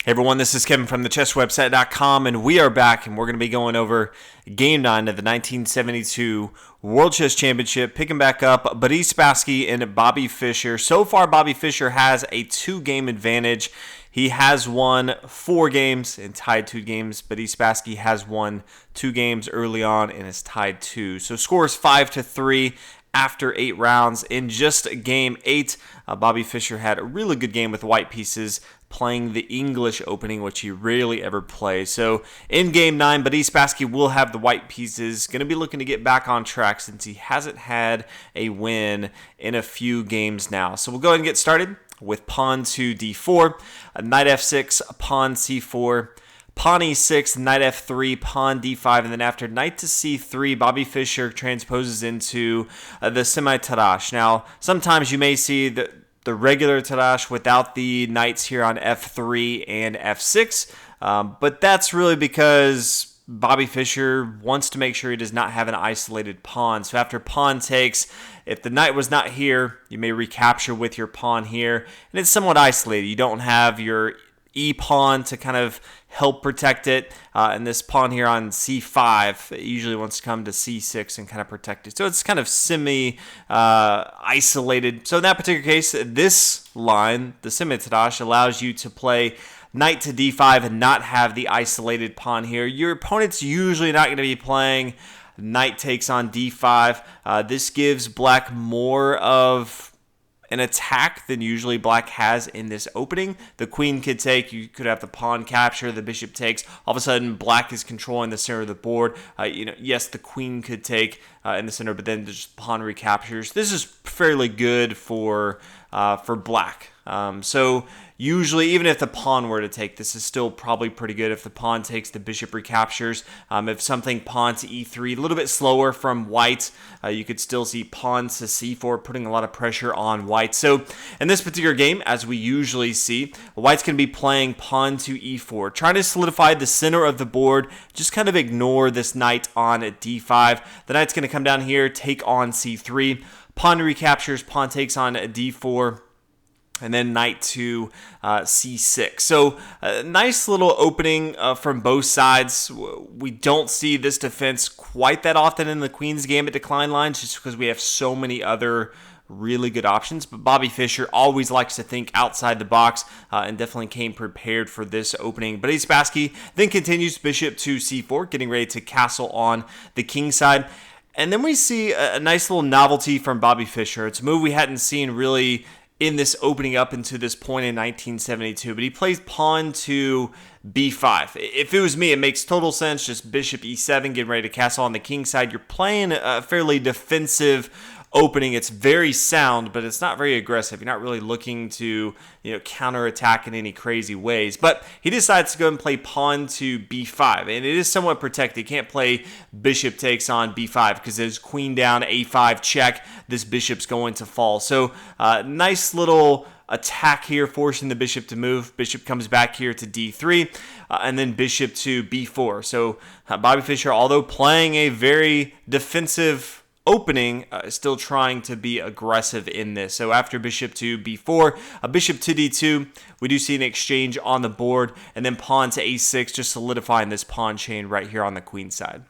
Hey everyone, this is Kevin from thechesswebsite.com, and we are back, and we're going to be going over Game 9 of the 1972 World Chess Championship, picking back up Buddy Spassky and Bobby Fischer. So far, Bobby Fischer has a 2-game advantage. He has won 4 games and tied 2 games. Buddy Spassky has won 2 games early on and is tied 2. So scores 5-3 after 8 rounds. In just Game 8, Bobby Fischer had a really good game with white pieces, playing the English opening, which he rarely ever plays. So in Game 9, Buddy Spassky will have the white pieces. Going to be looking to get back on track since he hasn't had a win in a few games now. So we'll go ahead and get started with pawn to d4, knight f6, pawn c4, pawn e6, knight f3, pawn d5, and then after knight to c3, Bobby Fischer transposes into the semi-tarash. Now, sometimes you may see the regular tarash without the knights here on f3 and f6, but that's really because Bobby Fischer wants to make sure he does not have an isolated pawn. So after pawn takes, if the knight was not here, you may recapture with your pawn here, and it's somewhat isolated. You don't have your e-pawn to kind of help protect it, and this pawn here on c5 it usually wants to come to c6 and kind of protect it. So it's kind of semi-isolated. So in that particular case, this line, the semi-tarash, allows you to play knight to d5 and not have the isolated pawn here. Your opponent's usually not going to be playing knight takes on d5. This gives black more of an attack than usually black has in this opening. The queen could take, you could have the pawn capture, the bishop takes. All of a sudden, black is controlling the center of the board. Yes, the queen could take in the center, but then just pawn recaptures. This is fairly good for black. So usually, even if the pawn were to take, this is still probably pretty good. If the pawn takes, the bishop recaptures. If something pawn to e3, a little bit slower from white, you could still see pawn to c4, putting a lot of pressure on white. So in this particular game, as we usually see, white's going to be playing pawn to e4, trying to solidify the center of the board. Just kind of ignore this knight on d5. The knight's going to come down here, take on c3. Pawn recaptures, pawn takes on d4. And then knight to c6. So nice little opening from both sides. We don't see this defense quite that often in the Queen's Gambit decline lines just because we have so many other really good options. But Bobby Fischer always likes to think outside the box and definitely came prepared for this opening. Buddy Spassky then continues bishop to c4, getting ready to castle on the king side. And then we see a nice little novelty from Bobby Fischer. It's a move we hadn't seen really in this opening up into this point in 1972, but he plays pawn to b5. If it was me, it makes total sense. Just bishop e7, getting ready to castle on the king side. You're playing a fairly defensive opening. It's very sound, but it's not very aggressive. You're not really looking to counterattack in any crazy ways. But he decides to go and play pawn to b5, and it is somewhat protected. He can't play bishop takes on b5 because there's queen down, a5 check. This bishop's going to fall. So nice little attack here, forcing the bishop to move. Bishop comes back here to d3, and then bishop to b4. So Bobby Fischer, although playing a very defensive opening, still trying to be aggressive in this. So after bishop to b4, a bishop to d2, we do see an exchange on the board, and then pawn to a6, just solidifying this pawn chain right here on the queen side.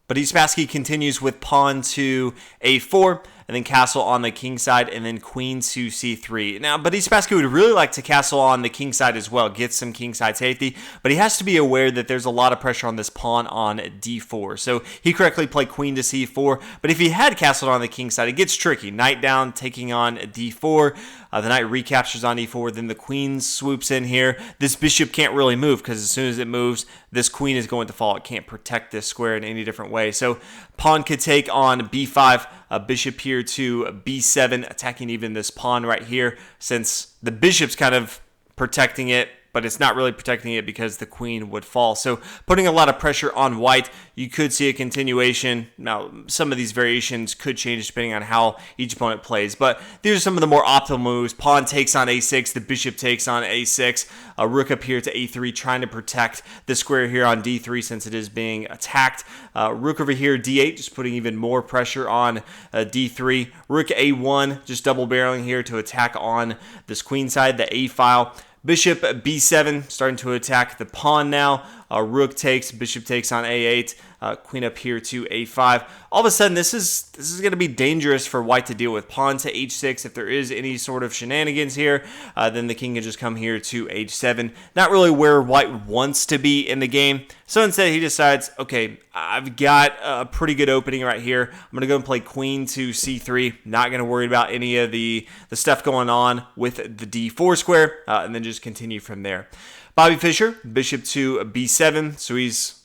But Spassky continues with pawn to a4, and then castle on the king side, and then queen to c3. Now, Buddy Spassky would really like to castle on the king side as well, get some king side safety, but he has to be aware that there's a lot of pressure on this pawn on d4. So he correctly played queen to c4, but if he had castled on the king side, it gets tricky. Knight down, taking on d4. The knight recaptures on e4, then the queen swoops in here. This bishop can't really move because as soon as it moves, this queen is going to fall. It can't protect this square in any different way. So pawn could take on b5, bishop here to b7, attacking even this pawn right here, since the bishop's kind of protecting it, but it's not really protecting it because the queen would fall. So putting a lot of pressure on white. You could see a continuation. Now, some of these variations could change depending on how each opponent plays, but these are some of the more optimal moves. Pawn takes on a6, the bishop takes on a6, a rook up here to a3, trying to protect the square here on d3 since it is being attacked. Rook over here, d8, just putting even more pressure on d3. Rook a1, just double barreling here to attack on this queen side, the a file. Bishop b7, starting to attack the pawn now. Rook takes, bishop takes on a8, queen up here to a5. All of a sudden, this is going to be dangerous for white to deal with. Pawn to h6. If there is any sort of shenanigans here, then the king can just come here to h7. Not really where white wants to be in the game. So instead, he decides, okay, I've got a pretty good opening right here. I'm going to go and play queen to c3. Not going to worry about any of the stuff going on with the d4 square, and then just continue from there. Bobby Fischer, bishop to b7, so he's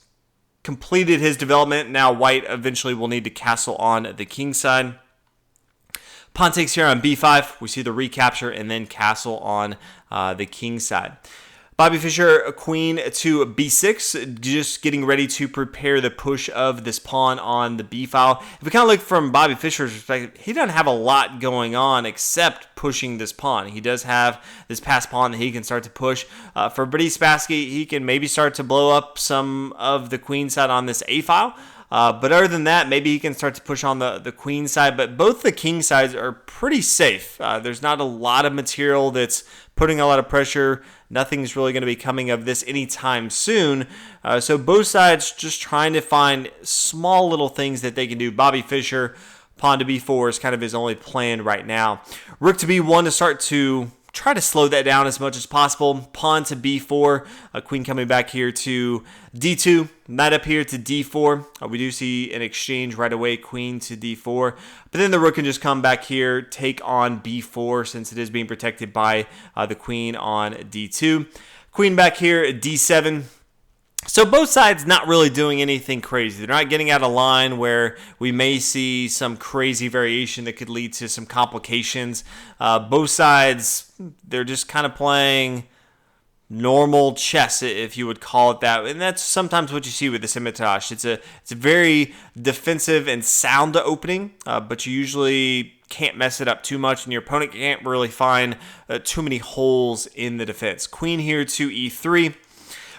completed his development. Now white eventually will need to castle on the king side. Pawn takes here on b5. We see the recapture and then castle on the king side. Bobby Fischer, queen to b6, just getting ready to prepare the push of this pawn on the b file. If we kind of look from Bobby Fischer's perspective, he doesn't have a lot going on except pushing this pawn. He does have this passed pawn that he can start to push. For Brady Spassky, he can maybe start to blow up some of the queen side on this a file. But other than that, maybe he can start to push on the queen side. But both the king sides are pretty safe. There's not a lot of material that's putting a lot of pressure. Nothing's really going to be coming of this anytime soon. So both sides just trying to find small little things that they can do. Bobby Fischer, pawn to b4 is kind of his only plan right now. Rook to b1 to start to try to slow that down as much as possible. Pawn to b4, queen coming back here to d2, knight up here to d4. We do see an exchange right away, queen to d4. But then the rook can just come back here, take on b4 since it is being protected by the queen on d2. Queen back here at d7. So both sides not really doing anything crazy. They're not getting out of line where we may see some crazy variation that could lead to some complications. Both sides, they're just kind of playing normal chess, if you would call it that. And that's sometimes what you see with the Scimitar. It's a very defensive and sound opening, but you usually can't mess it up too much, and your opponent can't really find too many holes in the defense. Queen here to e3.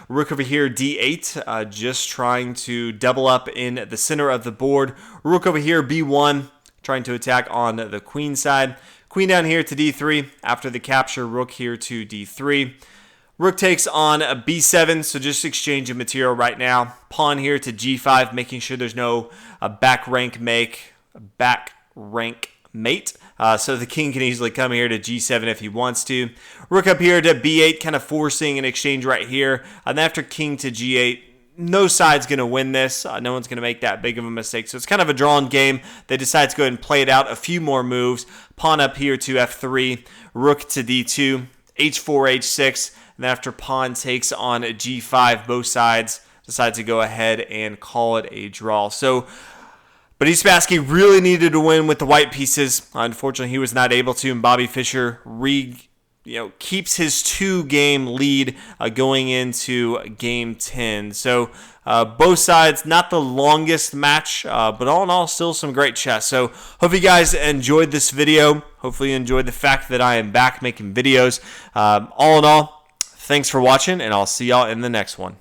Rook over here, d8, just trying to double up in the center of the board. Rook over here, b1, trying to attack on the queen side. Queen down here to d3. After the capture, rook here to d3. Rook takes on b7, so just exchanging material right now. Pawn here to g5, making sure there's no back rank mate. So the king can easily come here to g7 if he wants to. Rook up here to b8, kind of forcing an exchange right here. And after king to g8, no side's going to win this. No one's going to make that big of a mistake. So it's kind of a drawn game. They decide to go ahead and play it out. A few more moves. Pawn up here to f3. Rook to d2. h4, h6. And after pawn takes on g5, both sides decide to go ahead and call it a draw. So but Spassky really needed to win with the white pieces. Unfortunately, he was not able to, and Bobby Fischer keeps his 2-game lead going into game 10. So both sides, not the longest match, but all in all, still some great chess. So hope you guys enjoyed this video. Hopefully you enjoyed the fact that I am back making videos. All in all, thanks for watching, and I'll see y'all in the next one.